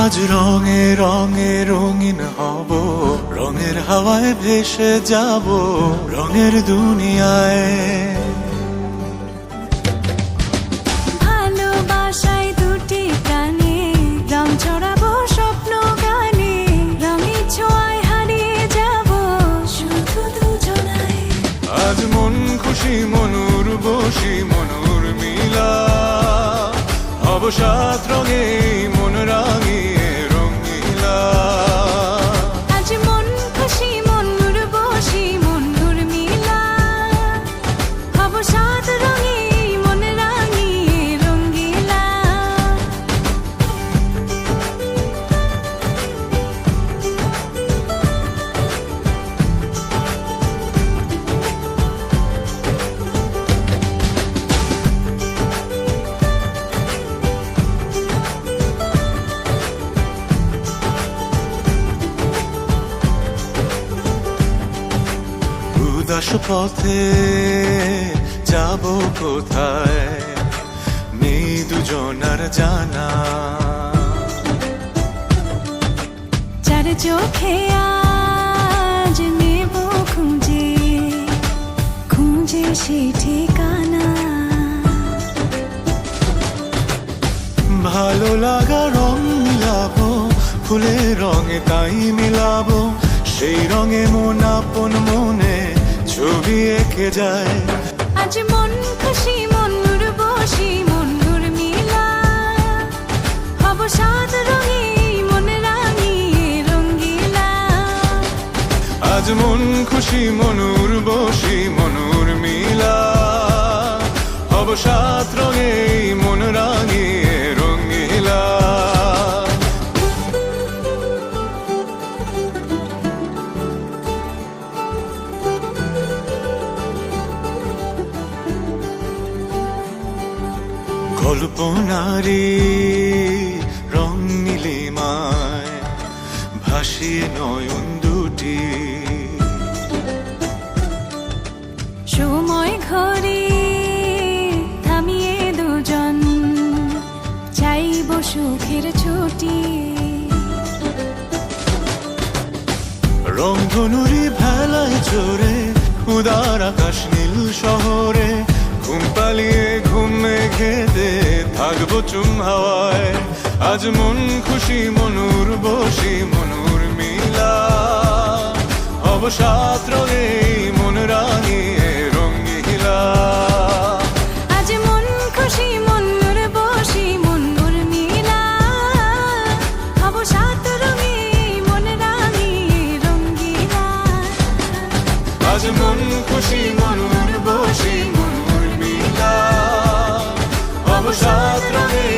আজ রঙে রঙে রঙিন হব, রঙের হাওয়ায় ভেসে যাব রঙের দুনিয়ায়। ভালোবাসায় দুটি প্রাণে রং ছড়াবো স্বপ্ন গানে, রঙের ছোঁয়ায় হারিয়ে যাব শুধু দুজনায়। আজ মন খুশি মনুর বসি মনুর মিলা, হব সাত রঙে মন রাঙিয়ে রঙিলা। আজ মন খুশি মনুর বসি মনুর মিলা, হব সাত রঙে মন রাঙিয়ে রঙ্গিলা। উদাস পথে যাব কোথায়, নেই দুজনার জানা। চার চোখে আজ নেব খুঁজে খুঁজে সে ঠিকানা। ভালো লাগা রং মিলাবো, ফুলের রঙে তাই মিলাবো, সেই রঙে মন আপন মনে ছবি এঁকে যায়। আজ মন খুশি মনুর বসি মনুর মিলা, হব সাত রঙে মন রাঙিয়ে রঙ্গিলা। আজ মন খুশি মনুর বসি মনুর মিলা, হব সাত রঙে মন রাঙিয়ে রঙিলা। কল্পনারি রং নীলিমায় ভাসিয়ে নয়ন দুটি, সময় ঘরে থামিয়ে দুজন চাইব সুখের ছুটি। রংধনুরি ভেলায় চড়ে উদার আকাশ নীল শহরে, ঘুম পালিয়ে ঘুম মেঘেতে থাকবো চুম হাওয়ায়। আজ মন খুশি মনুর বসি মনুর মিলা, হব সাত রঙে মন রাঙিয়ে রঙিলা। আজ মন খুশি মনুর বসি মনুর মিলা, হব সাত রঙে মন রাঙিয়ে রঙ্গিলা। আজ মন খুশি মনুর বসি মনুর মিলা, হব সাত রঙে